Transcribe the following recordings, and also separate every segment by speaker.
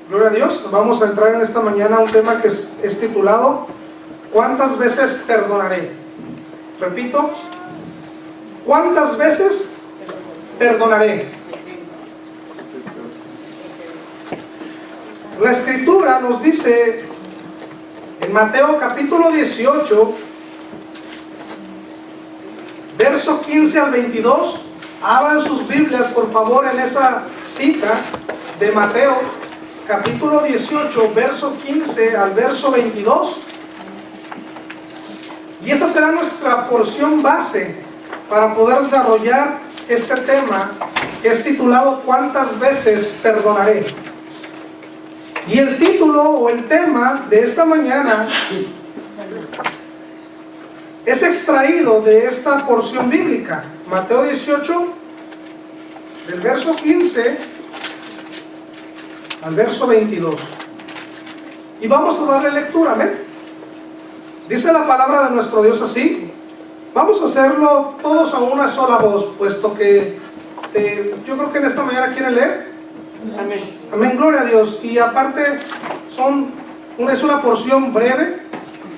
Speaker 1: Gloria a Dios. Vamos a entrar en esta mañana a un tema que es titulado ¿cuántas veces perdonaré? Repito, ¿cuántas veces perdonaré? La Escritura nos dice en Mateo capítulo 18, verso 15 al 22. Abran sus Biblias por favor en esa cita de Mateo capítulo 18, verso 15 al verso 22. Y esa será nuestra porción base para poder desarrollar este tema que es titulado ¿cuántas veces perdonaré? Y el título o el tema de esta mañana es extraído de esta porción bíblica, Mateo 18, del verso 15 al verso 22. Y vamos a darle lectura, amén. Dice la palabra de nuestro Dios así. Vamos a hacerlo todos a una sola voz, puesto que yo creo que en esta mañana quieren leer. Amén. Amén, gloria a Dios. Y aparte es una porción breve.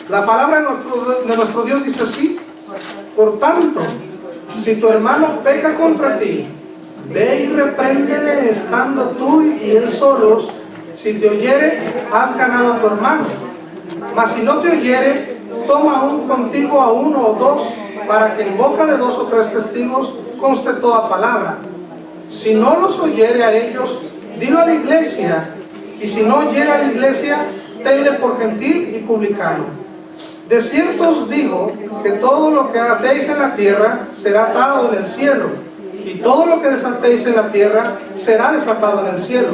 Speaker 1: La palabra de nuestro Dios dice así: por tanto, si tu hermano peca contra ti, ve y repréndele estando tú y él solos. Si te oyere, has ganado a tu hermano. Mas si no te oyere, toma aún contigo a uno o dos, para que en boca de dos o tres testigos conste toda palabra. Si no los oyere a ellos, dilo a la iglesia, y si no oyere a la iglesia, tenle por gentil y publicano. De cierto os digo que todo lo que atéis en la tierra será atado en el cielo, y todo lo que desatéis en la tierra será desatado en el cielo.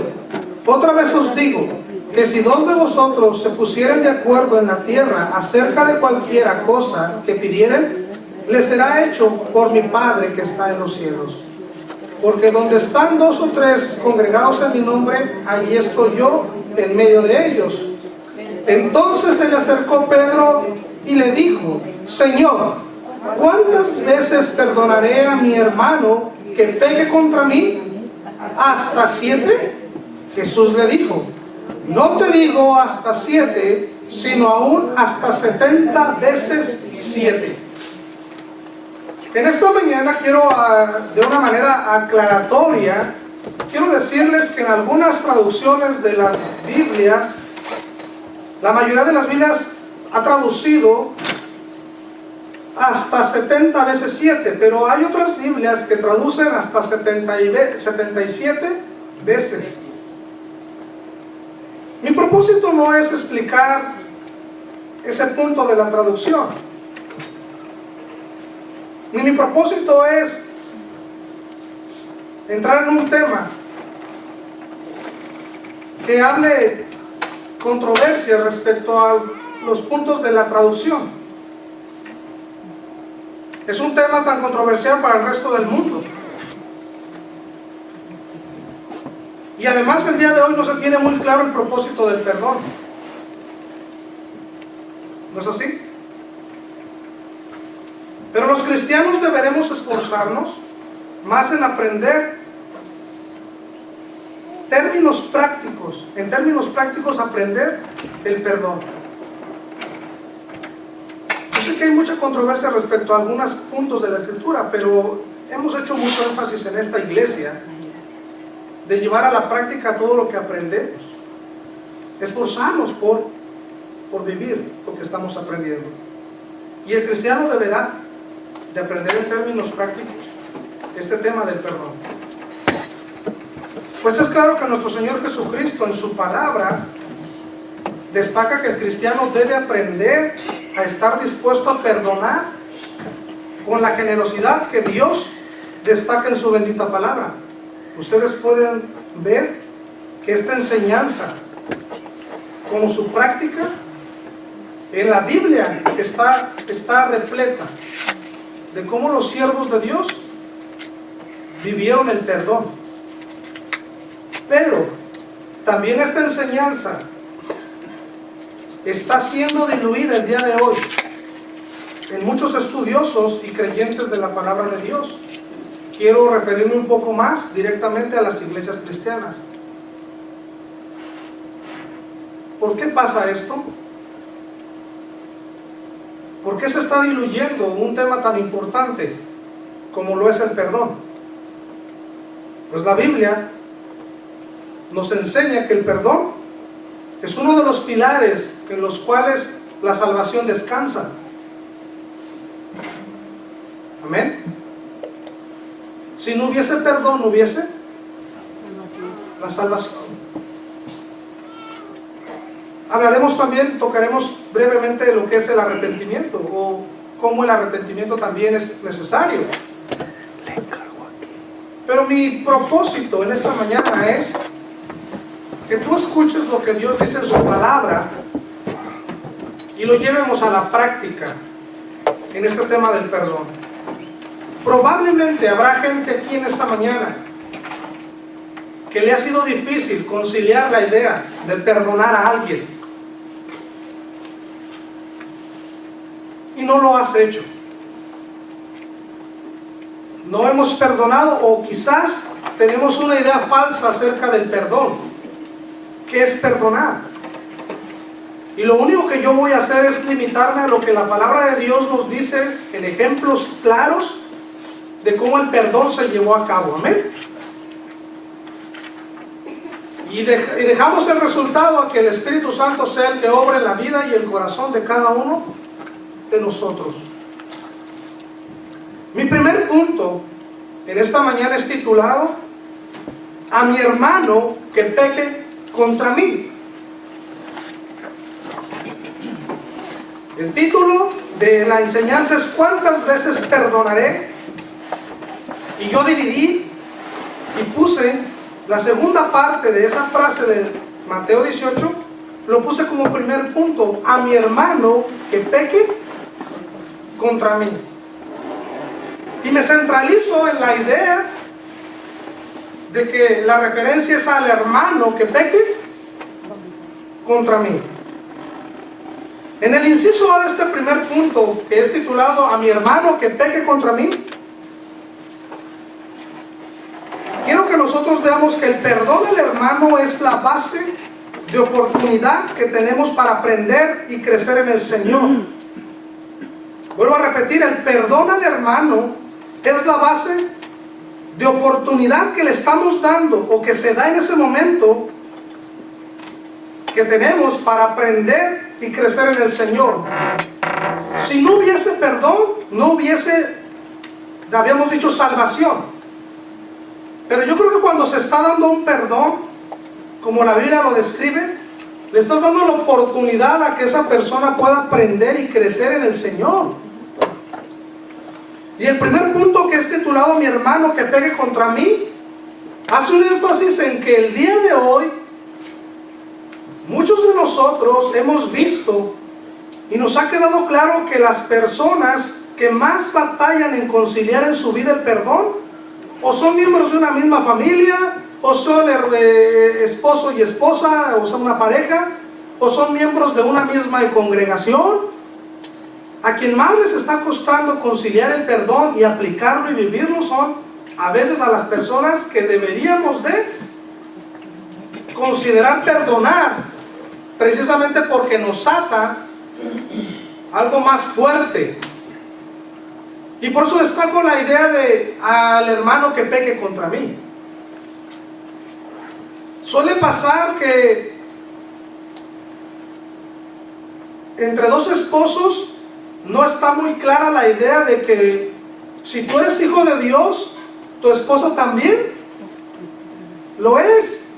Speaker 1: Otra vez os digo que si dos de vosotros se pusieren de acuerdo en la tierra acerca de cualquiera cosa que pidieren, les será hecho por mi Padre que está en los cielos. Porque donde están dos o tres congregados en mi nombre, allí estoy yo en medio de ellos. Entonces se le acercó Pedro y le dijo: Señor, ¿cuántas veces perdonaré a mi hermano que peque contra mí? ¿Hasta 7? Jesús le dijo: no te digo hasta 7, sino aún hasta 70 veces 7. En esta mañana quiero, de una manera aclaratoria, quiero decirles que en algunas traducciones de las Biblias, la mayoría de las Biblias ha traducido hasta 70 veces 7, pero hay otras Biblias que traducen hasta 77 veces. Mi propósito no es explicar ese punto de la traducción, ni mi propósito es entrar en un tema que hable controversia respecto a los puntos de la traducción. Es un tema tan controversial para el resto del mundo. Y además el día de hoy no se tiene muy claro el propósito del perdón. ¿No es así? Pero los cristianos deberemos esforzarnos más en aprender términos prácticos, en términos prácticos aprender el perdón. Yo sé que hay mucha controversia respecto a algunos puntos de la Escritura, pero hemos hecho mucho énfasis en esta iglesia de llevar a la práctica todo lo que aprendemos, esforzarnos por vivir lo que estamos aprendiendo. Y el cristiano deberá de aprender en términos prácticos este tema del perdón. Pues es claro que nuestro Señor Jesucristo en su palabra destaca que el cristiano debe aprender a estar dispuesto a perdonar con la generosidad que Dios destaca en su bendita palabra. Ustedes pueden ver que esta enseñanza, como su práctica, en la Biblia está repleta de cómo los siervos de Dios vivieron el perdón. Pero también esta enseñanza está siendo diluida el día de hoy en muchos estudiosos y creyentes de la palabra de Dios. Quiero referirme un poco más directamente a las iglesias cristianas. ¿Por qué pasa esto? ¿Por qué se está diluyendo un tema tan importante como lo es el perdón? Pues la Biblia nos enseña que el perdón es uno de los pilares en los cuales la salvación descansa. Amén. Si no hubiese perdón, no hubiese la salvación. Hablaremos también, tocaremos brevemente de lo que es el arrepentimiento, o cómo el arrepentimiento también es necesario. Pero mi propósito en esta mañana es que tú escuches lo que Dios dice en su palabra y lo llevemos a la práctica en este tema del perdón. Probablemente habrá gente aquí en esta mañana que le ha sido difícil conciliar la idea de perdonar a alguien y no lo has hecho. No hemos perdonado, o quizás tenemos una idea falsa acerca del perdón. ¿Qué es perdonar? Y lo único que yo voy a hacer es limitarme a lo que la palabra de Dios nos dice en ejemplos claros de cómo el perdón se llevó a cabo. Amén. Y dejamos el resultado a que el Espíritu Santo sea el que obre en la vida y el corazón de cada uno de nosotros. Mi primer punto en esta mañana es titulado: a mi hermano que peque contra mí. El título de la enseñanza es ¿cuántas veces perdonaré? Y yo dividí y puse la segunda parte de esa frase de Mateo 18, lo puse como primer punto: a mi hermano que peque contra mí. Y me centralizo en la idea de que la referencia es al hermano que peque contra mí. En el inciso A de este primer punto, que es titulado a mi hermano que peque contra mí, quiero que nosotros veamos que el perdón al hermano es la base de oportunidad que tenemos para aprender y crecer en el Señor. Vuelvo a repetir, el perdón al hermano es la base de oportunidad que le estamos dando, o que se da en ese momento que tenemos para aprender y crecer en el Señor. Si no hubiese perdón, no hubiese, habíamos dicho, salvación. Pero yo creo que cuando se está dando un perdón, como la Biblia lo describe, le estás dando la oportunidad a que esa persona pueda aprender y crecer en el Señor. Y el primer punto, que es titulado mi hermano que pegue contra mí, hace un énfasis en que el día de hoy muchos de nosotros hemos visto y nos ha quedado claro que las personas que más batallan en conciliar en su vida el perdón, o son miembros de una misma familia, o son esposo y esposa, o son una pareja, o son miembros de una misma congregación. A quien más les está costando conciliar el perdón y aplicarlo y vivirlo son a veces a las personas que deberíamos de considerar perdonar, precisamente porque nos ata algo más fuerte. Y por eso destaco la idea de al hermano que peque contra mí. Suele pasar que entre dos esposos no está muy clara la idea de que si tú eres hijo de Dios, tu esposa también lo es.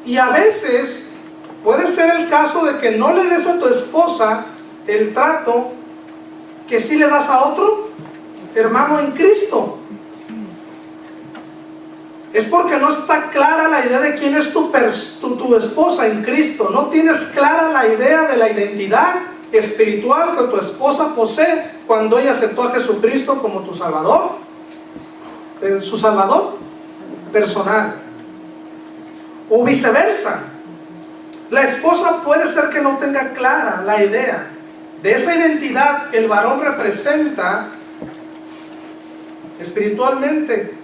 Speaker 1: Y a veces puede ser el caso de que no le des a tu esposa el trato que sí le das a otro hermano en Cristo. Es porque no está clara la idea de quién es tu esposa en Cristo. No tienes clara la idea de la identidad espiritual que tu esposa posee cuando ella aceptó a Jesucristo como tu Salvador, su Salvador personal. O viceversa, la esposa puede ser que no tenga clara la idea de esa identidad que el varón representa espiritualmente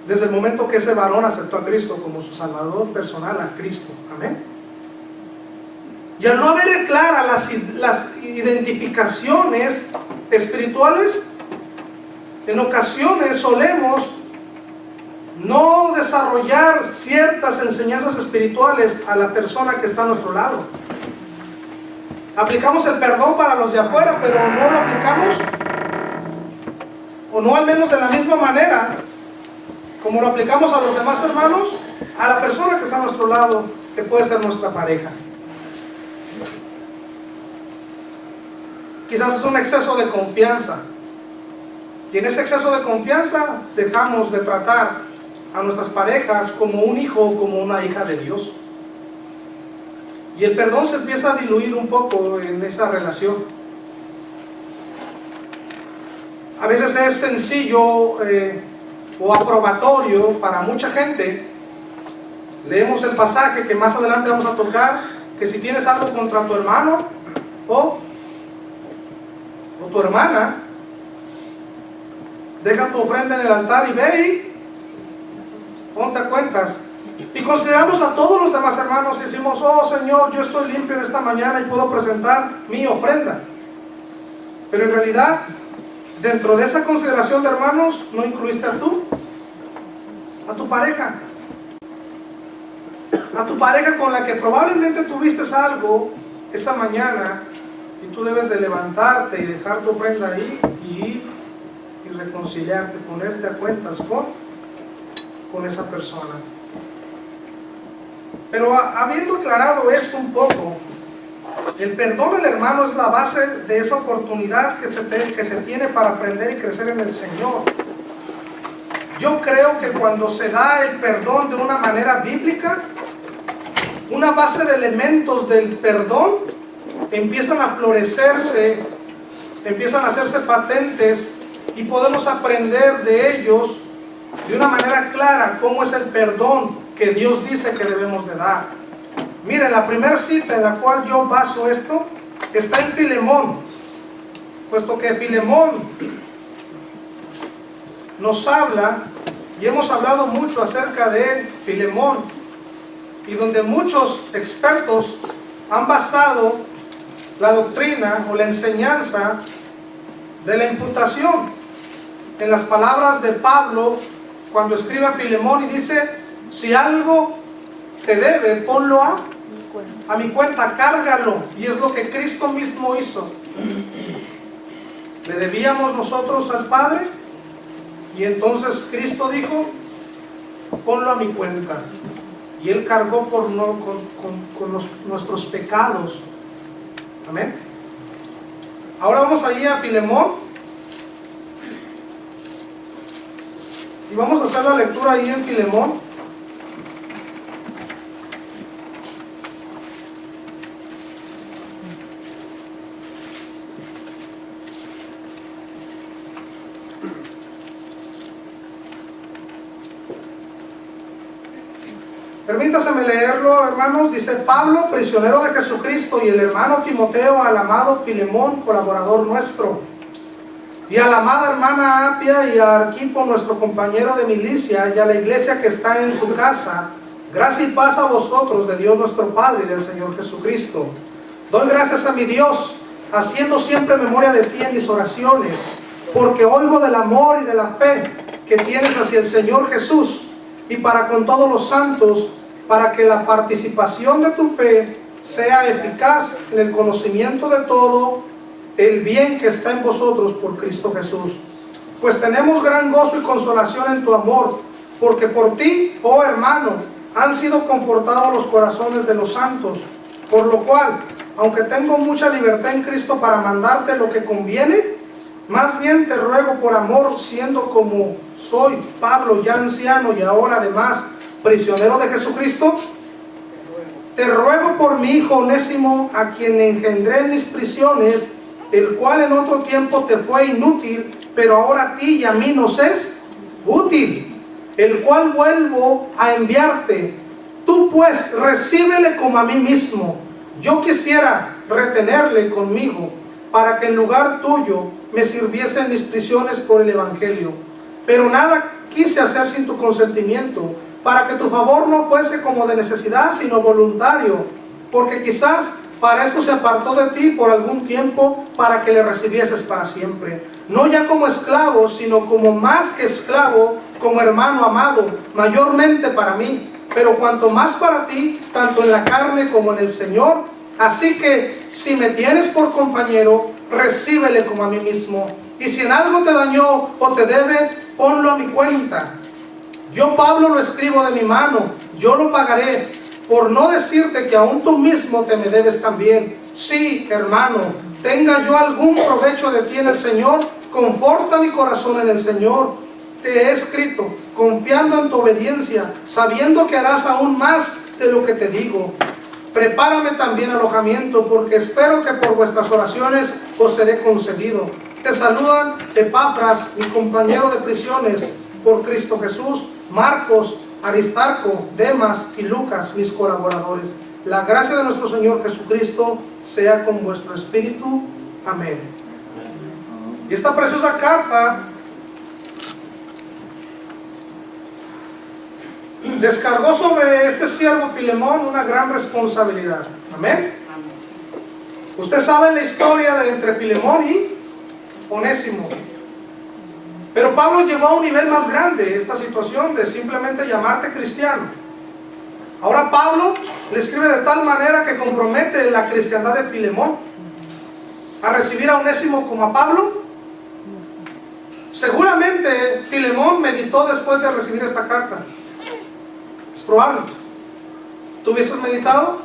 Speaker 1: desde el momento que ese varón aceptó a Cristo como su Salvador personal, a Cristo. Amén. Y al no haber claras las identificaciones espirituales, en ocasiones solemos no desarrollar ciertas enseñanzas espirituales a la persona que está a nuestro lado. Aplicamos el perdón para los de afuera, pero no lo aplicamos, o no al menos de la misma manera como lo aplicamos a los demás hermanos, a la persona que está a nuestro lado, que puede ser nuestra pareja. Quizás es un exceso de confianza, y en ese exceso de confianza dejamos de tratar a nuestras parejas como un hijo o como una hija de Dios, y el perdón se empieza a diluir un poco en esa relación. A veces es sencillo o aprobatorio para mucha gente. Leemos el pasaje que más adelante vamos a tocar, que si tienes algo contra tu hermano o tu hermana, deja tu ofrenda en el altar y ve y ponte a cuentas. Y consideramos a todos los demás hermanos y decimos: oh Señor, yo estoy limpio en esta mañana y puedo presentar mi ofrenda. Pero en realidad, dentro de esa consideración de hermanos, no incluiste a tu pareja. A tu pareja con la que probablemente tuviste algo esa mañana, y tú debes de levantarte y dejar tu ofrenda ahí y reconciliarte, ponerte a cuentas con esa persona. Pero habiendo aclarado esto un poco, el perdón al hermano es la base de esa oportunidad que se tiene para aprender y crecer en el Señor. Yo creo que cuando se da el perdón de una manera bíblica, una base de elementos del perdón empiezan a florecerse, empiezan a hacerse patentes, y podemos aprender de ellos de una manera clara cómo es el perdón que Dios dice que debemos de dar. Miren, la primera cita en la cual yo baso esto está en Filemón, puesto que Filemón nos habla, y hemos hablado mucho acerca de Filemón, y donde muchos expertos han basado la doctrina o la enseñanza de la imputación en las palabras de Pablo cuando escribe a Filemón y dice: si algo te debe, ponlo a mi cuenta, cárgalo. Y es lo que Cristo mismo hizo. Le debíamos nosotros al Padre, y entonces Cristo dijo: ponlo a mi cuenta. Y Él cargó con nuestros pecados. Amén. Ahora vamos allí a Filemón, y vamos a hacer la lectura ahí en Filemón. Permítaseme leerlo, hermanos. Dice: Pablo, prisionero de Jesucristo, y el hermano Timoteo, al amado Filemón, colaborador nuestro, y a la amada hermana Apia, y a Arquipo, nuestro compañero de milicia, y a la iglesia que está en tu casa, gracia y paz a vosotros de Dios nuestro Padre y del Señor Jesucristo. Doy gracias a mi Dios, haciendo siempre memoria de ti en mis oraciones, porque oigo del amor y de la fe que tienes hacia el Señor Jesús, y para con todos los santos, para que la participación de tu fe sea eficaz en el conocimiento de todo el bien que está en vosotros por Cristo Jesús. Pues tenemos gran gozo y consolación en tu amor, porque por ti, oh hermano, han sido confortados los corazones de los santos. Por lo cual, aunque tengo mucha libertad en Cristo para mandarte lo que conviene, más bien te ruego por amor, siendo como soy, Pablo, ya anciano y ahora además prisionero de Jesucristo, te ruego por mi hijo Onésimo, a quien engendré en mis prisiones, el cual en otro tiempo te fue inútil, pero ahora a ti y a mí nos es útil, el cual vuelvo a enviarte. Tú pues recíbele como a mí mismo. Yo quisiera retenerle conmigo, para que en lugar tuyo me sirviese en mis prisiones por el Evangelio. Pero nada quise hacer sin tu consentimiento, para que tu favor no fuese como de necesidad, sino voluntario, porque quizás para esto se apartó de ti por algún tiempo, para que le recibieses para siempre, no ya como esclavo, sino como más que esclavo, como hermano amado, mayormente para mí, pero cuanto más para ti, tanto en la carne como en el Señor. Así que si me tienes por compañero, recíbele como a mí mismo, y si en algo te dañó o te debe, ponlo a mi cuenta. Yo, Pablo, lo escribo de mi mano, yo lo pagaré, por no decirte que aún tú mismo te me debes también. Sí, hermano, tenga yo algún provecho de ti en el Señor, conforta mi corazón en el Señor. Te he escrito, confiando en tu obediencia, sabiendo que harás aún más de lo que te digo. Prepárame también alojamiento, porque espero que por vuestras oraciones os seré concedido. Te saludan Epafras, mi compañero de prisiones por Cristo Jesús, Marcos, Aristarco, Demas y Lucas, mis colaboradores. La gracia de nuestro Señor Jesucristo sea con vuestro espíritu. Amén. Y esta preciosa carta descargó sobre este siervo Filemón una gran responsabilidad. Amén. Usted sabe la historia de entre Filemón y Onésimo. Pero Pablo llevó a un nivel más grande esta situación de simplemente llamarte cristiano. Ahora Pablo le escribe de tal manera que compromete la cristiandad de Filemón a recibir a Onésimo como a Pablo. Seguramente Filemón meditó después de recibir esta carta. Es probable. ¿Tú hubieses meditado?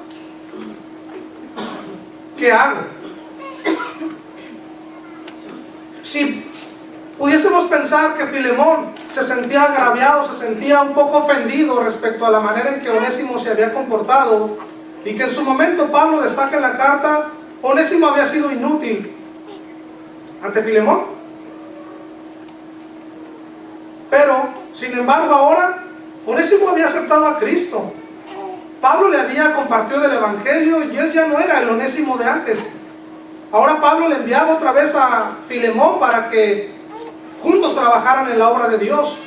Speaker 1: ¿Qué hago? Si pudiésemos pensar que Filemón se sentía agraviado, se sentía un poco ofendido respecto a la manera en que Onésimo se había comportado, y que en su momento Pablo destaca en la carta, Onésimo había sido inútil ante Filemón. Pero, sin embargo, ahora Onésimo había aceptado a Cristo. Pablo le había compartido del Evangelio y él ya no era el Onésimo de antes. Ahora Pablo le enviaba otra vez a Filemón para que juntos trabajaran en la obra de Dios.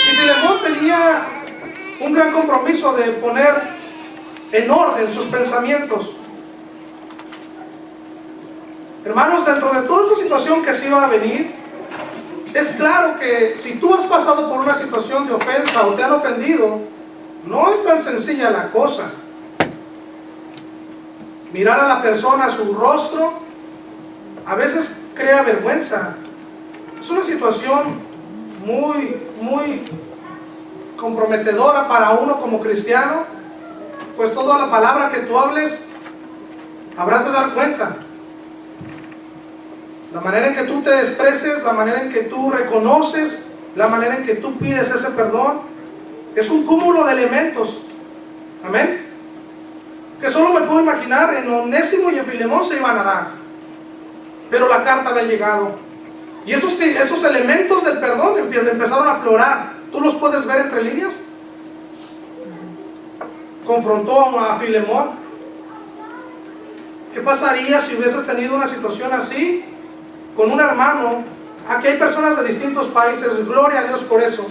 Speaker 1: Y Filemón tenía un gran compromiso de poner en orden sus pensamientos. Hermanos, dentro de toda esa situación que se iba a venir, es claro que si tú has pasado por una situación de ofensa o te han ofendido, no es tan sencilla la cosa. Mirar a la persona, a su rostro, a veces crea vergüenza. Es una situación muy comprometedora para uno como cristiano, pues toda la palabra que tú hables habrás de dar cuenta. La manera en que tú te expreses, la manera en que tú reconoces, la manera en que tú pides ese perdón, es un cúmulo de elementos. Amén. Que solo me puedo imaginar en Onésimo y en Filemón se iban a dar. Pero la carta había llegado. Y esos elementos del perdón empezaron a aflorar. ¿Tú los puedes ver entre líneas? Confrontó a Filemón. ¿Qué pasaría si hubieses tenido una situación así con un hermano? Aquí hay personas de distintos países, gloria a Dios por eso.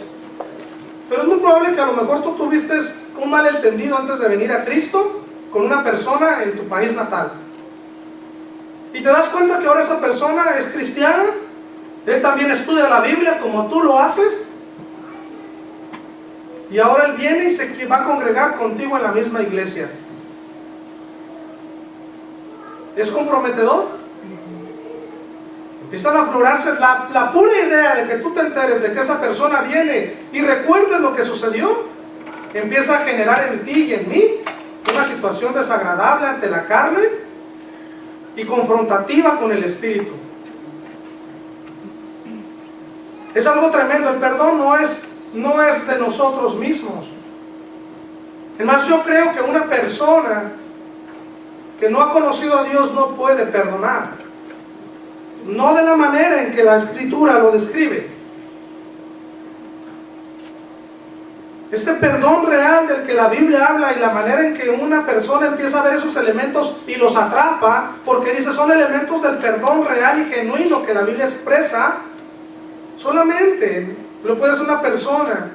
Speaker 1: Pero es muy probable que a lo mejor tú tuviste un malentendido antes de venir a Cristo con una persona en tu país natal. Y te das cuenta que ahora esa persona es cristiana, él también estudia la Biblia como tú lo haces, y ahora él viene y se va a congregar contigo en la misma iglesia. ¿Es comprometedor? Empiezan a aflorarse la pura idea de que tú te enteres de que esa persona viene y recuerdes lo que sucedió, empieza a generar en ti y en mí una situación desagradable ante la carne y confrontativa con el espíritu. Es algo tremendo. El perdón no es de nosotros mismos. Además, yo creo que una persona que no ha conocido a Dios no puede perdonar. No de la manera en que la Escritura lo describe. Este perdón real del que la Biblia habla y la manera en que una persona empieza a ver esos elementos y los atrapa, porque dice son elementos del perdón real y genuino que la Biblia expresa, Solamente lo puede hacer una persona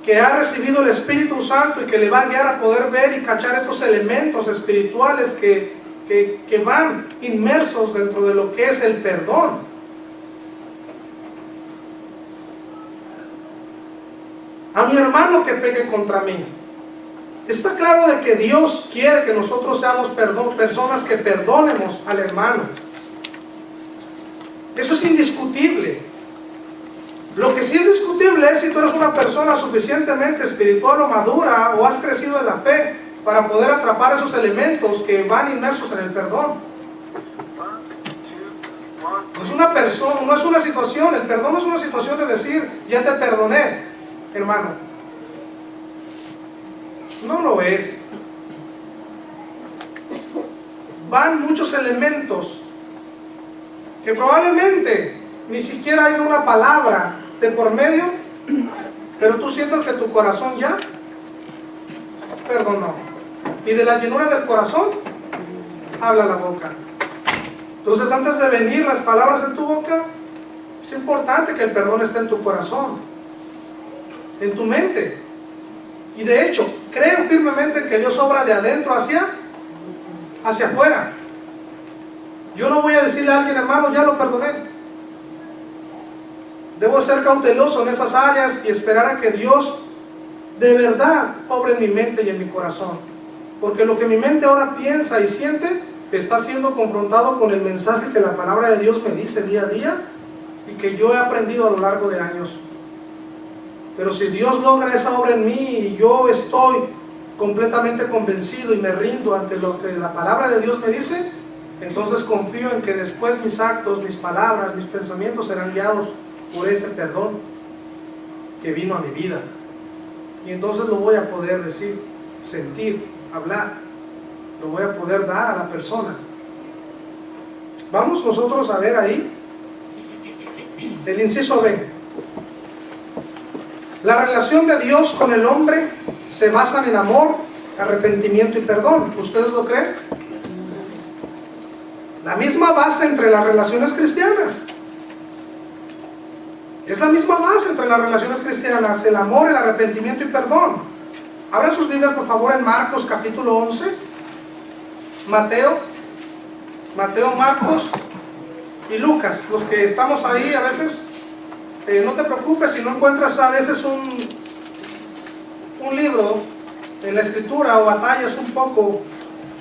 Speaker 1: que ha recibido el Espíritu Santo y que le va a guiar a poder ver y cachar estos elementos espirituales que van inmersos dentro de lo que es el perdón. A mi hermano que peque contra mí, está claro de que Dios quiere que nosotros seamos personas que perdonemos al hermano. Eso es indiscutible. Lo que sí es discutible es si tú eres una persona suficientemente espiritual o madura o has crecido en la fe para poder atrapar esos elementos que van inmersos en el perdón. No es una persona, no es una situación, el perdón no es una situación de decir, ya te perdoné, hermano. No lo es. Van muchos elementos que probablemente ni siquiera hay una palabra de por medio, pero tú sientes que tu corazón ya perdonó. Y de la llenura del corazón habla la boca. Entonces, antes de venir las palabras en tu boca, es importante que el perdón esté en tu corazón, en tu mente. Y de hecho, creo firmemente que Dios obra de adentro hacia afuera. Yo no voy a decirle a alguien, hermano, ya lo perdoné. Debo ser cauteloso en esas áreas y esperar a que Dios de verdad obre en mi mente y en mi corazón. Porque lo que mi mente ahora piensa y siente está siendo confrontado con el mensaje que la palabra de Dios me dice día a día y que yo he aprendido a lo largo de años. Pero si Dios logra esa obra en mí y yo estoy completamente convencido y me rindo ante lo que la palabra de Dios me dice, entonces confío en que después mis actos, mis palabras, mis pensamientos serán guiados por ese perdón que vino a mi vida. Y entonces lo voy a poder decir, sentir, hablar, lo voy a poder dar a la persona. Vamos nosotros a ver ahí el inciso B. La relación de Dios con el hombre se basa en amor, arrepentimiento y perdón. ¿Ustedes lo creen? La misma base entre las relaciones cristianas. Es la misma base entre las relaciones cristianas, el amor, el arrepentimiento y perdón. Abran sus Biblias por favor en Marcos capítulo 11. Mateo, Marcos y Lucas. Los que estamos ahí a veces, no te preocupes si no encuentras a veces un libro en la escritura o batallas un poco.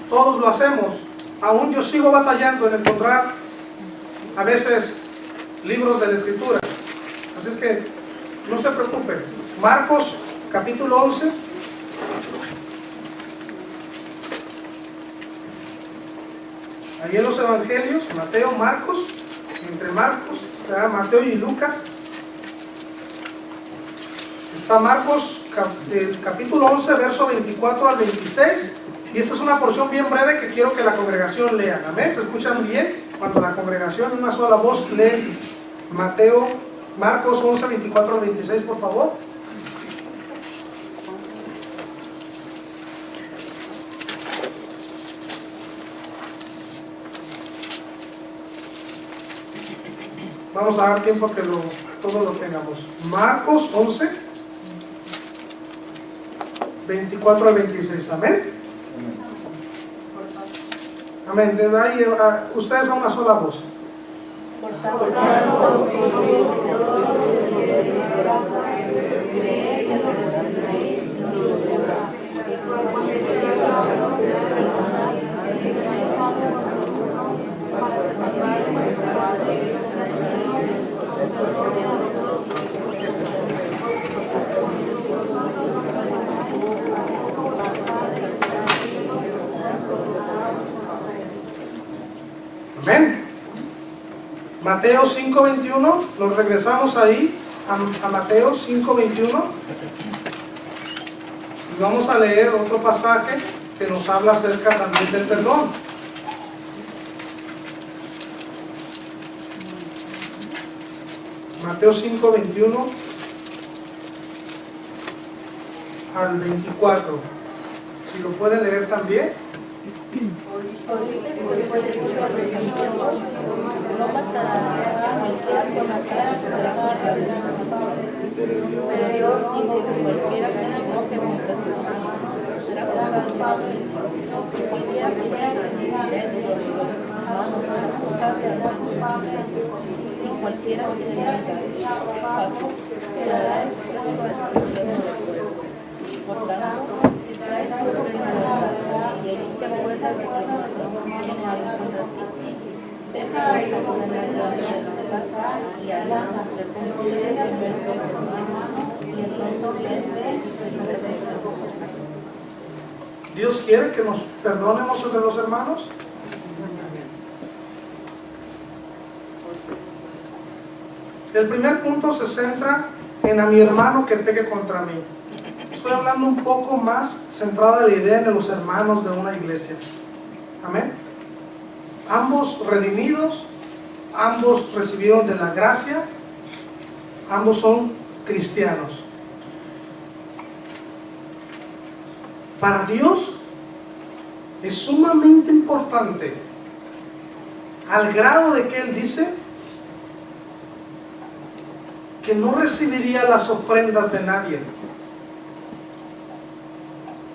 Speaker 1: Todos lo hacemos. Aún yo sigo batallando en encontrar a veces libros de la escritura. Así es que no se preocupen. Marcos capítulo 11. Ahí en los evangelios, Mateo, Marcos, entre Marcos, Mateo y Lucas, está Marcos, el capítulo 11, verso 24 al 26. Y esta es una porción bien breve que quiero que la congregación lea. ¿Amén? ¿Se escuchan bien? Cuando la congregación en una sola voz lee Marcos 11, 24 al 26, por favor. Vamos a dar tiempo a que todos lo tengamos. Marcos 11, 24 al 26. Amén. Amén. De ahí, ustedes a una sola voz. Amén. Mateo 5:21, nos regresamos ahí a Mateo 5:21 y vamos a leer otro pasaje que nos habla acerca también del perdón. Mateo 5:21 al 24. Si lo pueden leer también.
Speaker 2: Pero Dios dijo que cualquiera que se enoje contra su hermano será culpable de sí. Cualquiera que tenga interés en su hermano será culpable de la justicia. Y cualquiera que tenga interés quedará expuesto al infierno de fuego. Por tanto, si traes sobre la verdad y ahí te acuerdas de que tu patrón tiene algo contra ti, deja ahí la verdad y allá reconcilia primero con tu hermano y entonces ve y se.
Speaker 1: ¿Dios quiere que nos perdonemos entre los hermanos? El primer punto se centra en a mi hermano que peque contra mí. Estoy hablando un poco más centrada la idea en los hermanos de una iglesia. Amén. Ambos redimidos, ambos recibieron de la gracia, ambos son cristianos. Para Dios es sumamente importante, al grado de que Él dice que no recibiría las ofrendas de nadie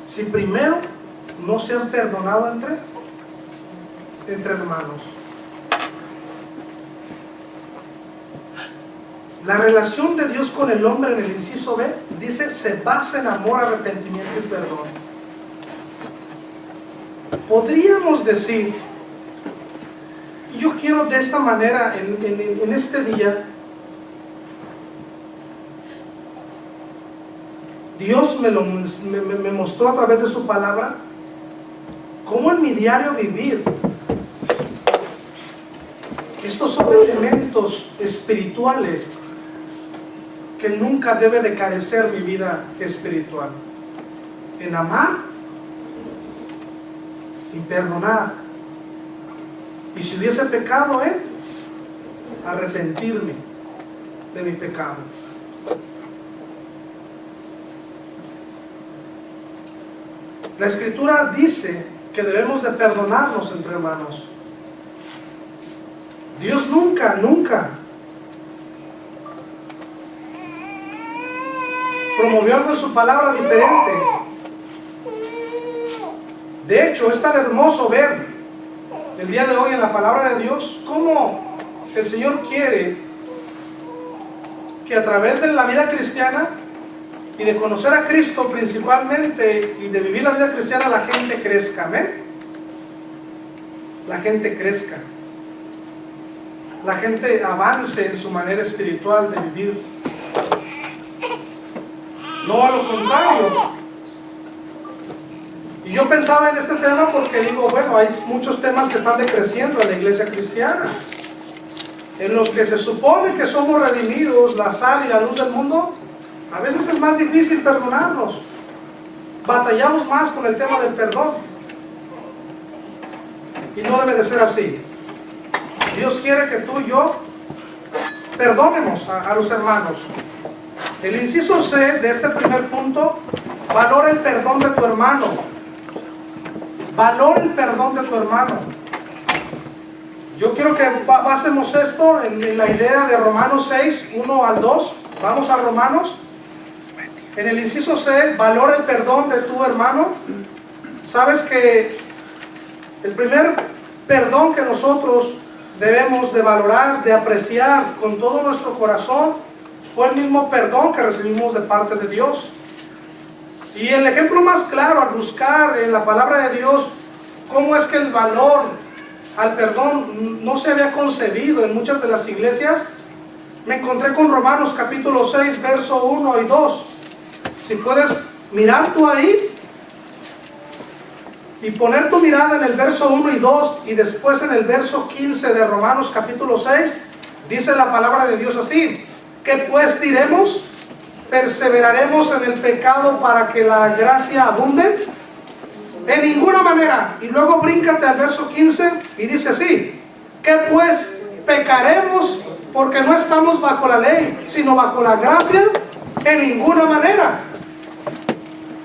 Speaker 1: si primero no se han perdonado entre hermanos. La relación de Dios con el hombre en el inciso B dice se basa en amor, arrepentimiento y perdón. Podríamos decir, y yo quiero de esta manera en este día, Dios me mostró a través de su palabra cómo en mi diario vivir estos son elementos espirituales que nunca debe de carecer mi vida espiritual: en amar y perdonar, y si hubiese pecado arrepentirme de mi pecado. La Escritura dice que debemos de perdonarnos entre hermanos. Dios nunca promovió algo en su palabra diferente. De hecho, es tan hermoso ver el día de hoy en la palabra de Dios cómo el Señor quiere que a través de la vida cristiana y de conocer a Cristo principalmente y de vivir la vida cristiana, la gente crezca. Amén. La gente crezca, la gente avance en su manera espiritual de vivir, no a lo contrario. Y yo pensaba en este tema porque digo, bueno, hay muchos temas que están decreciendo en la iglesia cristiana, en los que se supone que somos redimidos, la sal y la luz del mundo. A veces es más difícil perdonarnos, batallamos más con el tema del perdón, y no debe de ser así. Dios quiere que tú y yo perdonemos a los hermanos. El inciso C de este primer punto: valora el perdón de tu hermano. Valora el perdón de tu hermano. Yo quiero que basemos esto en la idea de Romanos 6, 1 al 2. Vamos a Romanos. En el inciso C, valora el perdón de tu hermano. Sabes que el primer perdón que nosotros debemos de valorar, de apreciar con todo nuestro corazón, fue el mismo perdón que recibimos de parte de Dios. Y el ejemplo más claro al buscar en la palabra de Dios cómo es que el valor al perdón no se había concebido en muchas de las iglesias, me encontré con Romanos capítulo 6, verso 1 y 2. Si puedes mirar tú ahí y poner tu mirada en el verso 1 y 2 y después en el verso 15 de Romanos capítulo 6, dice la palabra de Dios así: ¿qué pues diremos? ¿Perseveraremos en el pecado para que la gracia abunde? En ninguna manera. Y luego bríncate al verso 15 y dice así: ¿qué pues pecaremos porque no estamos bajo la ley, sino bajo la gracia? En ninguna manera.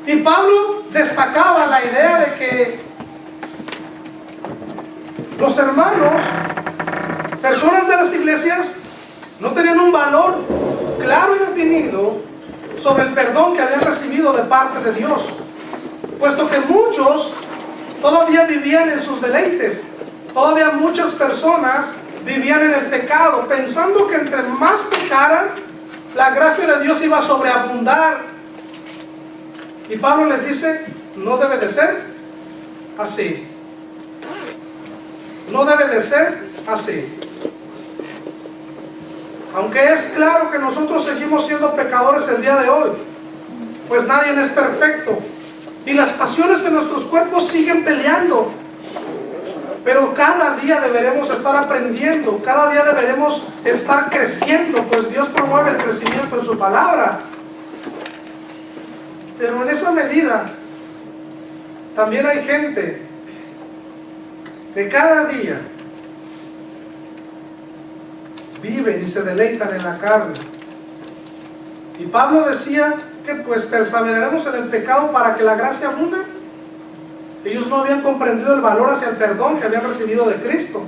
Speaker 1: Y Pablo destacaba la idea de que los hermanos, personas de las iglesias, No tenían un valor claro y definido sobre el perdón que habían recibido de parte de Dios, puesto que muchos todavía vivían en sus deleites. Todavía muchas personas vivían en el pecado, pensando que entre más pecaran, la gracia de Dios iba a sobreabundar. Y Pablo les dice, no debe de ser así. No debe de ser así. Aunque es claro que nosotros seguimos siendo pecadores el día de hoy, pues nadie es perfecto. Y las pasiones de nuestros cuerpos siguen peleando. Pero cada día deberemos estar aprendiendo, cada día deberemos estar creciendo, pues Dios promueve el crecimiento en su palabra. Pero en esa medida, también hay gente que cada día viven y se deleitan en la carne. Y Pablo decía que pues perseveraremos en el pecado para que la gracia abunde. Ellos no habían comprendido el valor hacia el perdón que habían recibido de Cristo.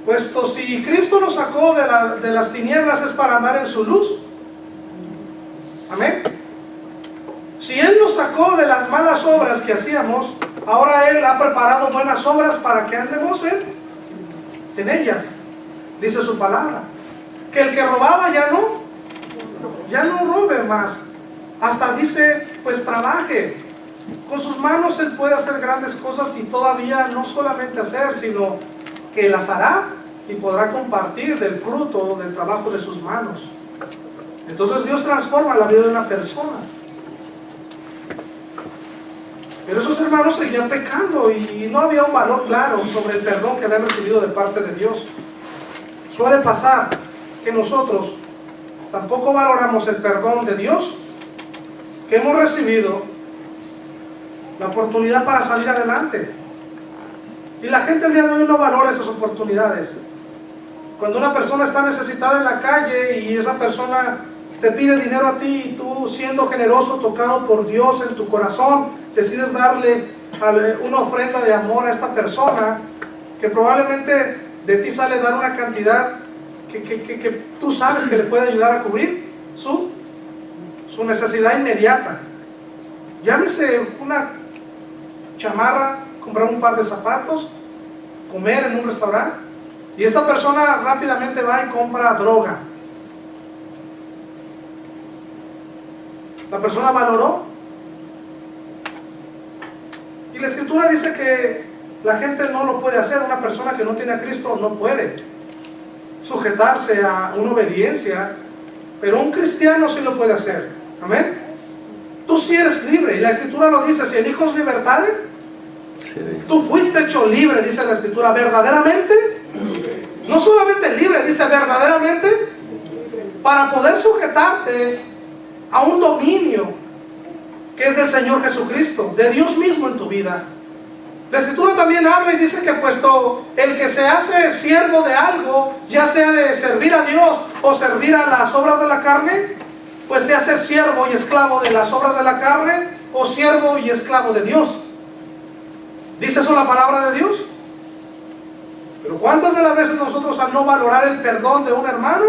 Speaker 1: Puesto si Cristo nos sacó de las tinieblas es para andar en su luz. Amén. Si Él nos sacó de las malas obras que hacíamos, ahora Él ha preparado buenas obras para que andemos en ellas. Dice su palabra. Que el que robaba ya no robe más. Hasta dice, pues trabaje. Con sus manos Él puede hacer grandes cosas y todavía no solamente hacer, sino que las hará y podrá compartir del fruto del trabajo de sus manos. Entonces Dios transforma la vida de una persona. Pero esos hermanos seguían pecando y no había un valor claro sobre el perdón que habían recibido de parte de Dios. Suele pasar que nosotros tampoco valoramos el perdón de Dios que hemos recibido, la oportunidad para salir adelante. Y la gente el día de hoy no valora esas oportunidades. Cuando una persona está necesitada en la calle y esa persona te pide dinero a ti y tú, siendo generoso, tocado por Dios en tu corazón, decides darle una ofrenda de amor a esta persona, que probablemente de ti sale dar una cantidad que tú sabes que le puede ayudar a cubrir su necesidad inmediata. Llámese una chamarra, comprar un par de zapatos, comer en un restaurante, y esta persona rápidamente va y compra droga. La persona valoró, y la Escritura dice que la gente no lo puede hacer. Una persona que no tiene a Cristo no puede sujetarse a una obediencia, pero un cristiano sí lo puede hacer. Amén. Tú sí eres libre, y la Escritura lo dice: si el Hijo os libertare, tú fuiste hecho libre, dice la Escritura. Verdaderamente, no solamente libre, dice verdaderamente, para poder sujetarte a un dominio que es del Señor Jesucristo, de Dios mismo en tu vida. La Escritura también habla y dice que puesto el que se hace siervo de algo, ya sea de servir a Dios o servir a las obras de la carne, pues se hace siervo y esclavo de las obras de la carne, o siervo y esclavo de Dios. ¿Dice eso la palabra de Dios? Pero ¿cuántas de las veces nosotros, al no valorar el perdón de un hermano,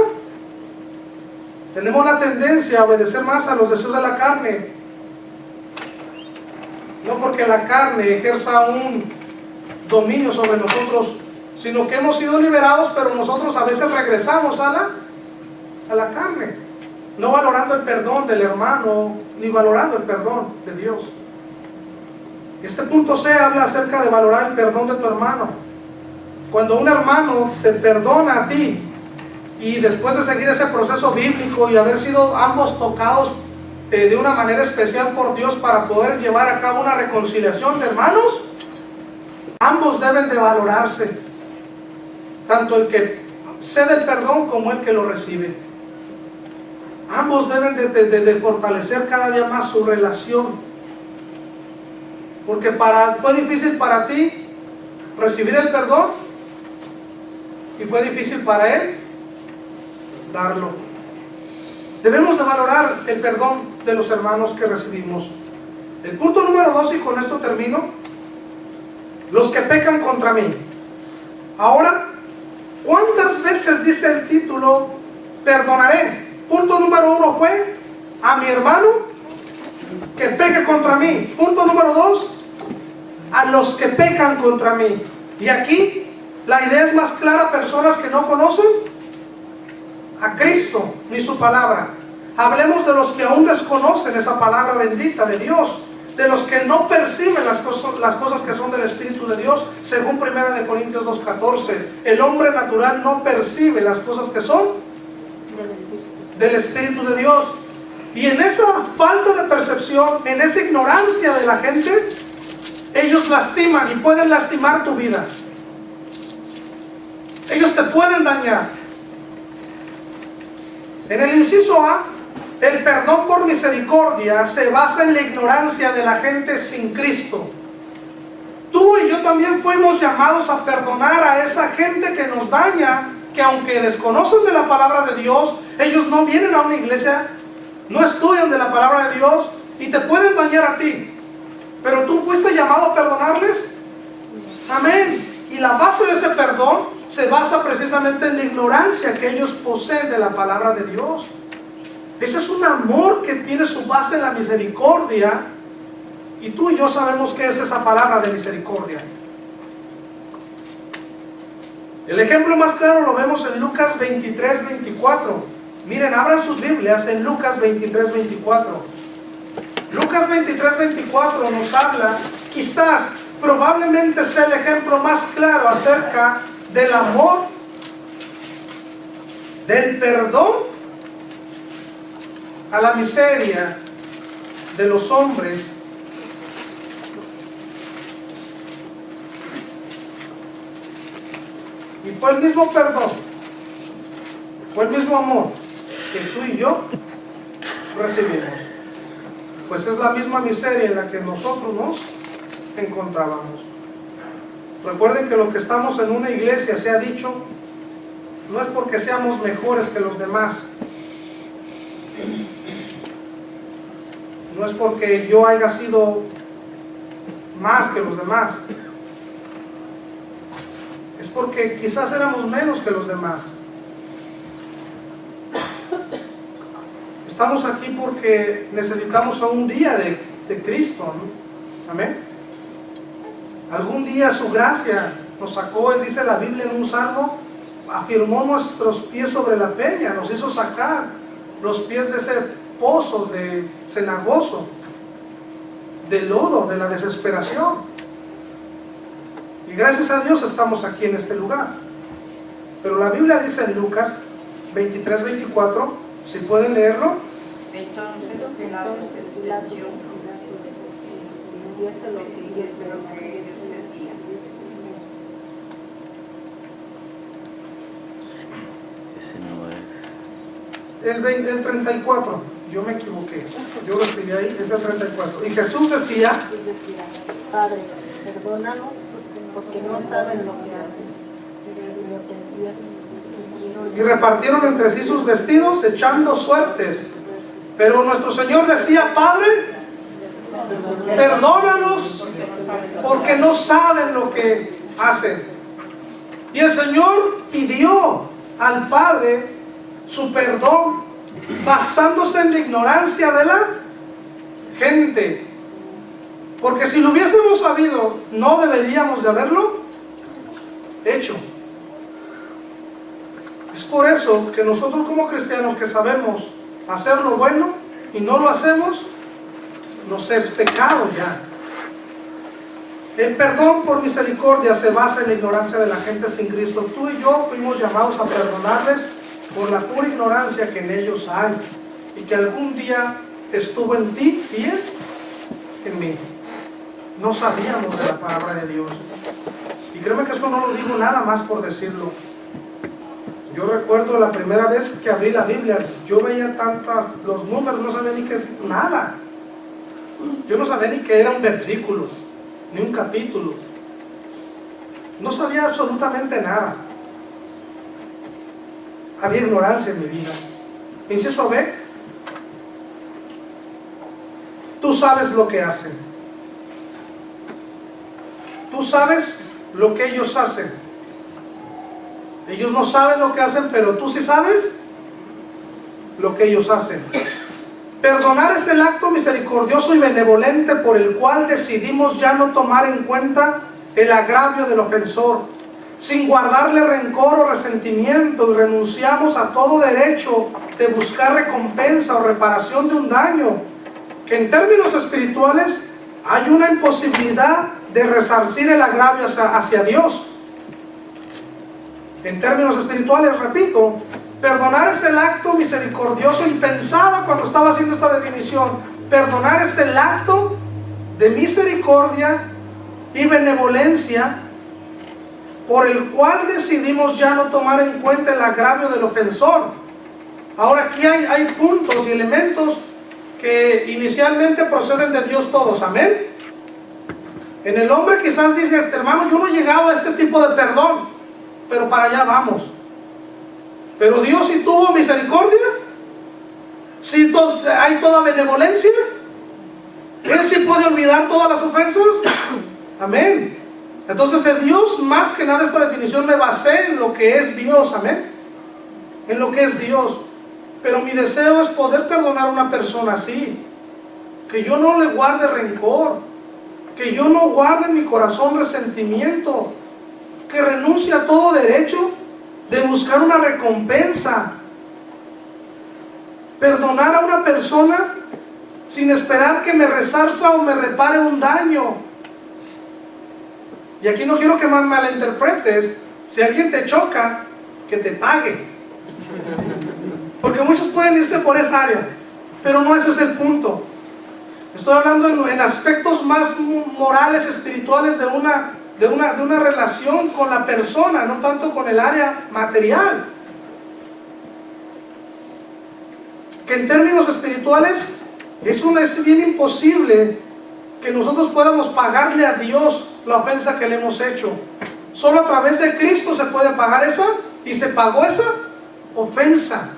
Speaker 1: tenemos la tendencia a obedecer más a los deseos de la carne? No porque la carne ejerza un dominio sobre nosotros, sino que hemos sido liberados, pero nosotros a veces regresamos a la carne, no valorando el perdón del hermano, ni valorando el perdón de Dios. Este punto C habla acerca de valorar el perdón de tu hermano. Cuando un hermano te perdona a ti, y después de seguir ese proceso bíblico y haber sido ambos tocados de una manera especial por Dios para poder llevar a cabo una reconciliación de hermanos, ambos deben de valorarse, tanto el que cede el perdón como el que lo recibe. Ambos deben de fortalecer cada día más su relación, porque fue difícil para ti recibir el perdón y fue difícil para él darlo. Debemos de valorar el perdón de los hermanos que recibimos. El punto número 2, y con esto termino: los que pecan contra mí. Ahora, ¿Cuántas veces dice el título, perdonaré? Punto número 1 fue, a mi hermano que peque contra mí. Punto número 2, a los que pecan contra mí. Y aquí la idea es más clara: personas que no conocen a Cristo ni su palabra. Hablemos de los que aún desconocen esa palabra bendita de Dios, de los que no perciben las cosas que son del Espíritu de Dios, según 1 Corintios 2:14. El hombre natural no percibe las cosas que son del Espíritu de Dios. Y en esa falta de percepción, en esa ignorancia de la gente, ellos lastiman y pueden lastimar tu vida. Ellos te pueden dañar. En el inciso A, el perdón por misericordia se basa en la ignorancia de la gente sin Cristo. Tú y yo también fuimos llamados a perdonar a esa gente que nos daña, que aunque desconocen de la palabra de Dios, ellos no vienen a una iglesia, no estudian de la palabra de Dios y te pueden dañar a ti. Pero tú fuiste llamado a perdonarles. Amén. Y la base de ese perdón se basa precisamente en la ignorancia que ellos poseen de la palabra de Dios. Ese es un amor que tiene su base en la misericordia. Y tú y yo sabemos qué es esa palabra de misericordia. El ejemplo más claro lo vemos en Lucas 23:24. Miren, abran sus Biblias en Lucas 23:24. Lucas 23:24 nos habla, quizás, probablemente sea el ejemplo más claro acerca del amor, del perdón a la miseria de los hombres. Y fue el mismo perdón, fue el mismo amor que tú y yo recibimos. Pues es la misma miseria en la que nosotros nos encontrábamos. Recuerden que lo que estamos en una iglesia, se ha dicho, no es porque seamos mejores que los demás. No es porque yo haya sido más que los demás. Es porque quizás éramos menos que los demás. Estamos aquí porque necesitamos un día de Cristo, ¿no? Amén. Algún día su gracia nos sacó, Él dice la Biblia en un salmo, afirmó nuestros pies sobre la peña, nos hizo sacar los pies de ese pozo de cenagoso, del lodo, de la desesperación. Y gracias a Dios estamos aquí en este lugar. Pero la Biblia dice en Lucas 23:24, si pueden leerlo.
Speaker 2: Entonces la desesperación
Speaker 1: el 34, yo me equivoqué, yo lo escribí ahí, es el 34. Y Jesús decía,
Speaker 2: Padre, perdónanos porque no saben lo que hacen.
Speaker 1: y repartieron entre sí sus vestidos echando suertes. Pero nuestro Señor decía, Padre, perdónanos porque no saben lo que hacen. Y el Señor pidió al Padre su perdón basándose en la ignorancia de la gente. Porque si lo hubiésemos sabido, no deberíamos de haberlo hecho. Es por eso que nosotros como cristianos que sabemos hacer lo bueno y no lo hacemos, nos es pecado ya. El perdón por misericordia se basa en la ignorancia de la gente sin Cristo. Tú y yo fuimos llamados a perdonarles por la pura ignorancia que en ellos hay y que algún día estuvo en ti y en mí. No sabíamos de la palabra de Dios. Y créeme que esto no lo digo nada más por decirlo. Yo recuerdo la primera vez que abrí la Biblia, yo veía los números, no sabía ni qué es nada. Yo no sabía ni qué era un versículo, ni un capítulo. No sabía absolutamente nada. Había ignorancia en mi vida. Inciso B, tú sabes lo que hacen. Tú sabes lo que ellos hacen. Ellos no saben lo que hacen, pero tú sí sabes lo que ellos hacen. Perdonar es el acto misericordioso y benevolente por el cual decidimos ya no tomar en cuenta el agravio del ofensor, sin guardarle rencor o resentimiento, y renunciamos a todo derecho de buscar recompensa o reparación de un daño, que en términos espirituales hay una imposibilidad de resarcir el agravio hacia Dios. En términos espirituales, repito, perdonar es el acto misericordioso, y pensaba cuando estaba haciendo esta definición, perdonar es el acto de misericordia y benevolencia por el cual decidimos ya no tomar en cuenta el agravio del ofensor. Ahora aquí hay puntos y elementos que inicialmente proceden de Dios todos, amén. En el hombre quizás dices, hermano, yo no he llegado a este tipo de perdón, pero para allá vamos. Pero Dios sí tuvo misericordia, sí hay toda benevolencia, Él sí puede olvidar todas las ofensas, amén. Entonces de Dios, más que nada esta definición me basé en lo que es Dios, amén, en lo que es Dios. Pero mi deseo es poder perdonar a una persona así, que yo no le guarde rencor, que yo no guarde en mi corazón resentimiento, que renuncie a todo derecho de buscar una recompensa. Perdonar a una persona sin esperar que me resarza o me repare un daño. Y aquí no quiero que malinterpretes. Si alguien te choca, que te pague, porque muchos pueden irse por esa área, pero no ese es el punto. Estoy hablando en aspectos más morales, espirituales de una relación con la persona, no tanto con el área material. Que en términos espirituales es bien imposible que nosotros podamos pagarle a Dios la ofensa que le hemos hecho. Solo a través de Cristo se puede pagar esa, y se pagó esa ofensa.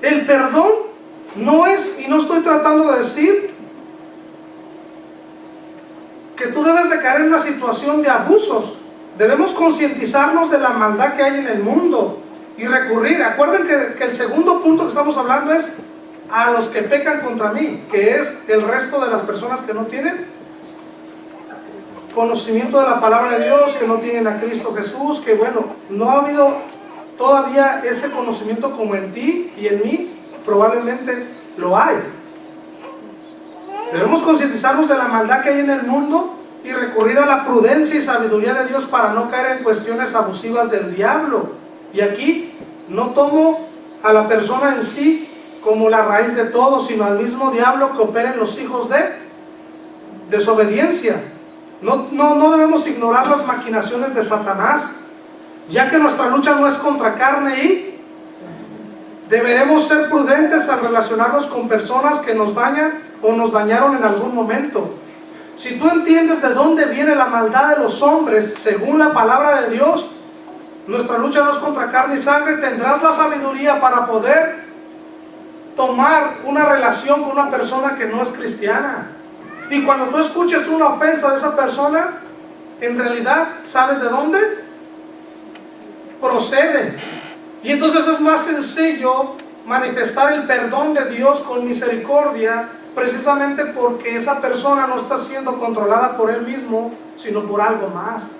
Speaker 1: El perdón no es, y no estoy tratando de decir que tú debes de caer en una situación de abusos. Debemos concientizarnos de la maldad que hay en el mundo y recurrir. Acuerden que el segundo punto que estamos hablando es a los que pecan contra mí, que es el resto de las personas que no tienen conocimiento de la palabra de Dios, que no tienen a Cristo Jesús, que bueno, no ha habido todavía ese conocimiento como en ti y en mí, probablemente lo hay. Debemos concientizarnos de la maldad que hay en el mundo y recurrir a la prudencia y sabiduría de Dios para no caer en cuestiones abusivas del diablo. Y aquí no tomo a la persona en sí como la raíz de todo, sino al mismo diablo que opera en los hijos de desobediencia. No debemos ignorar las maquinaciones de Satanás, ya que nuestra lucha no es contra carne y deberemos ser prudentes al relacionarnos con personas que nos dañan o nos dañaron en algún momento. Si tú entiendes de dónde viene la maldad de los hombres, según la palabra de Dios, nuestra lucha no es contra carne y sangre, tendrás la sabiduría para poder tomar una relación con una persona que no es cristiana. Y cuando tú escuches una ofensa de esa persona, en realidad, ¿sabes de dónde procede? Y entonces es más sencillo manifestar el perdón de Dios con misericordia, precisamente porque esa persona no está siendo controlada por él mismo, sino por algo más.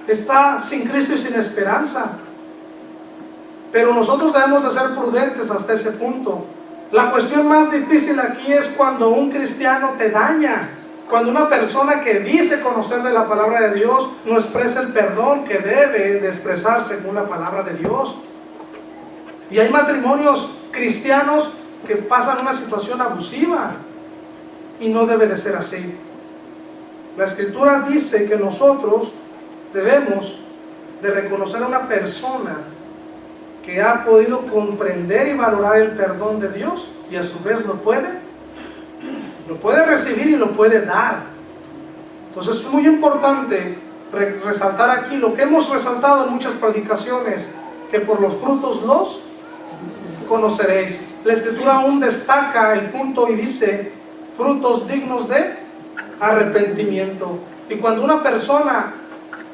Speaker 1: Está sin Cristo y sin esperanza. Pero nosotros debemos de ser prudentes hasta ese punto. La cuestión más difícil aquí es cuando un cristiano te daña, cuando una persona que dice conocer de la palabra de Dios no expresa el perdón que debe de expresar según la palabra de Dios. Y hay matrimonios cristianos que pasan una situación abusiva y no debe de ser así. La Escritura dice que nosotros debemos de reconocer a una persona que ha podido comprender y valorar el perdón de Dios y a su vez lo puede recibir y lo puede dar. Entonces es muy importante resaltar aquí lo que hemos resaltado en muchas predicaciones, que por los frutos los conoceréis. La Escritura aún destaca el punto y dice frutos dignos de arrepentimiento. Y cuando una persona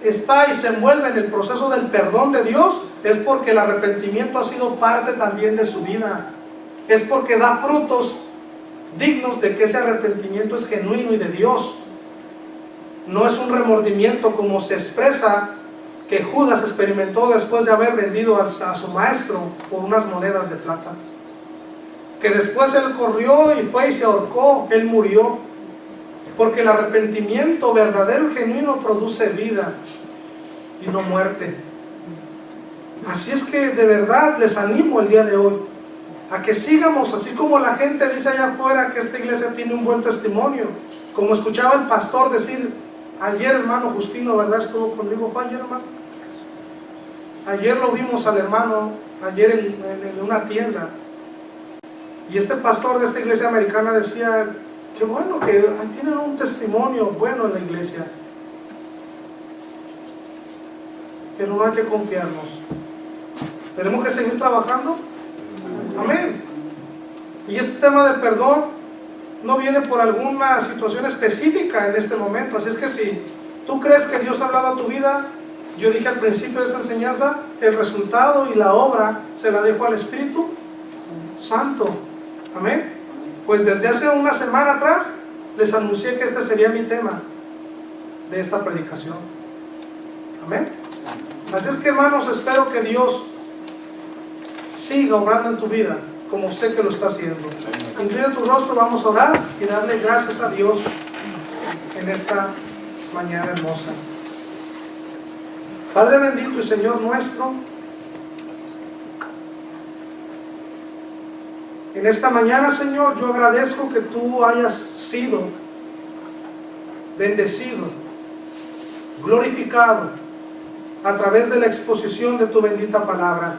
Speaker 1: está y se envuelve en el proceso del perdón de Dios, es porque el arrepentimiento ha sido parte también de su vida. Es porque da frutos dignos de que ese arrepentimiento es genuino y de Dios. No es un remordimiento como se expresa que Judas experimentó después de haber vendido a su maestro por unas monedas de plata. Que después él corrió y fue y se ahorcó, él murió. Porque el arrepentimiento verdadero y genuino produce vida y no muerte. Así es que de verdad les animo el día de hoy a que sigamos, así como la gente dice allá afuera que esta iglesia tiene un buen testimonio, como escuchaba el pastor decir ayer, hermano Justino, ¿verdad? Estuvo conmigo, ¿fue ayer, hermano? Ayer lo vimos al hermano, ayer en una tienda, y este pastor de esta iglesia americana decía que bueno, que tienen un testimonio bueno en la iglesia, pero no hay que confiarnos, tenemos que seguir trabajando. Amén. Y este tema del perdón no viene por alguna situación específica en este momento. Así es que si tú crees que Dios ha hablado a tu vida, yo dije al principio de esta enseñanza, el resultado y la obra se la dejo al Espíritu Santo. Amén. Pues desde hace una semana atrás les anuncié que este sería mi tema de esta predicación. Amén. Así es que, hermanos, espero que Dios siga obrando en tu vida como sé que lo está haciendo. Inclina tu rostro, vamos a orar y darle gracias a Dios en esta mañana hermosa. Padre bendito y Señor nuestro, en esta mañana, Señor, yo agradezco que tú hayas sido bendecido, glorificado a través de la exposición de tu bendita palabra.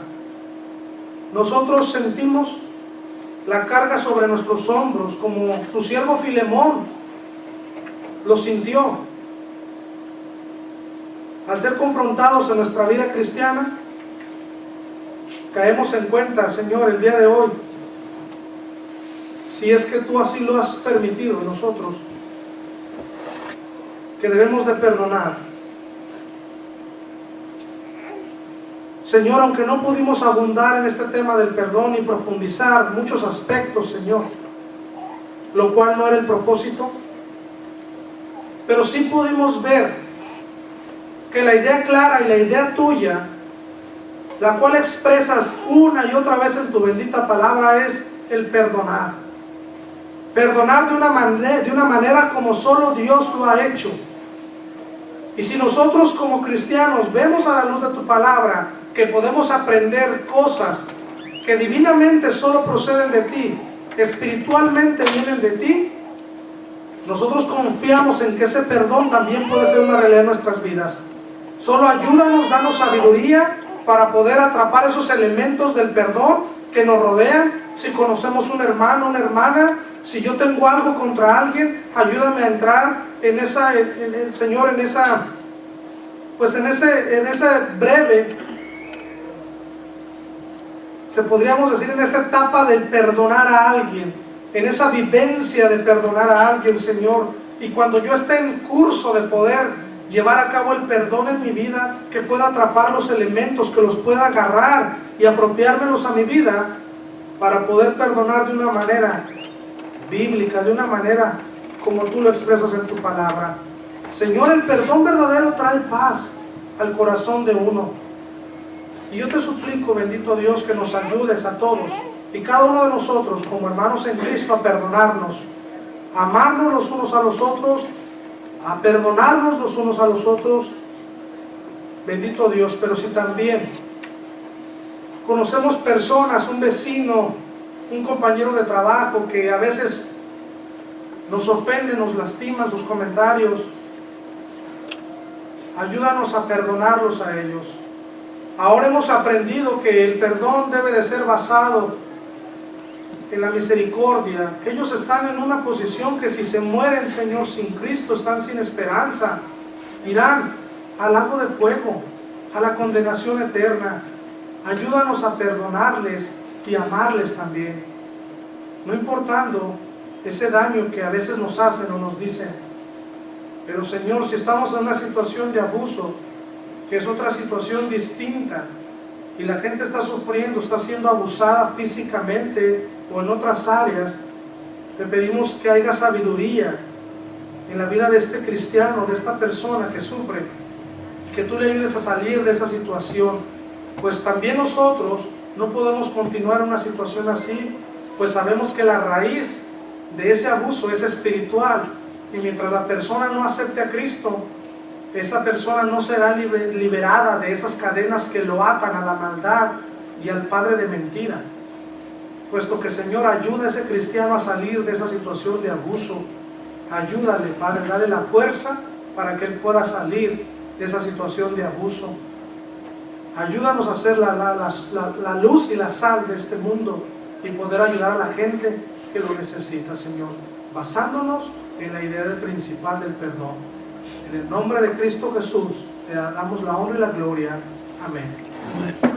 Speaker 1: Nosotros sentimos la carga sobre nuestros hombros, como tu siervo Filemón lo sintió al ser confrontados en nuestra vida cristiana. Caemos en cuenta, Señor, el día de hoy, si es que tú así lo has permitido en nosotros, que debemos de perdonar. Señor, aunque no pudimos abundar en este tema del perdón y profundizar muchos aspectos, Señor, lo cual no era el propósito, pero sí pudimos ver que la idea clara y la idea tuya, la cual expresas una y otra vez en tu bendita palabra, es el perdonar. Perdonar de una manera como solo Dios lo ha hecho. Y si nosotros como cristianos vemos a la luz de tu palabra que podemos aprender cosas que divinamente solo proceden de ti, espiritualmente vienen de ti, nosotros confiamos en que ese perdón también puede ser una realidad en nuestras vidas. Solo ayúdanos, danos sabiduría para poder atrapar esos elementos del perdón que nos rodean. Si conocemos un hermano, una hermana, si yo tengo algo contra alguien, ayúdame a entrar en esa, Señor, en esa breve, podríamos decir, en esa etapa del perdonar a alguien, en esa vivencia de perdonar a alguien, Señor. Y cuando yo esté en curso de poder llevar a cabo el perdón en mi vida, que pueda atrapar los elementos, que los pueda agarrar y apropiármelos a mi vida, para poder perdonar de una manera bíblica, de una manera como tú lo expresas en tu palabra. Señor, el perdón verdadero trae paz al corazón de uno. Y yo te suplico, bendito Dios, que nos ayudes a todos y cada uno de nosotros como hermanos en Cristo a perdonarnos, a amarnos los unos a los otros, a perdonarnos los unos a los otros, bendito Dios. Pero si también conocemos personas, un vecino, un compañero de trabajo que a veces nos ofende, nos lastima sus comentarios, ayúdanos a perdonarlos a ellos. Ahora hemos aprendido que el perdón debe de ser basado en la misericordia, que ellos están en una posición que si se mueren, Señor, sin Cristo, están sin esperanza, irán al lago de fuego, a la condenación eterna. Ayúdanos a perdonarles y amarles también, no importando ese daño que a veces nos hacen o nos dicen. Pero Señor, si estamos en una situación de abuso, que es otra situación distinta, y la gente está sufriendo, está siendo abusada físicamente o en otras áreas, te pedimos que haya sabiduría en la vida de este cristiano, de esta persona que sufre, que tú le ayudes a salir de esa situación, pues también nosotros no podemos continuar en una situación así, pues sabemos que la raíz de ese abuso es espiritual, y mientras la persona no acepte a Cristo, esa persona no será liberada de esas cadenas que lo atan a la maldad y al padre de mentira. Puesto que, Señor, ayuda a ese cristiano a salir de esa situación de abuso. Ayúdale, Padre, dale la fuerza para que él pueda salir de esa situación de abuso. Ayúdanos a ser la luz y la sal de este mundo y poder ayudar a la gente que lo necesita, Señor, basándonos en la idea principal del perdón. En el nombre de Cristo Jesús te damos la honra y la gloria. Amén.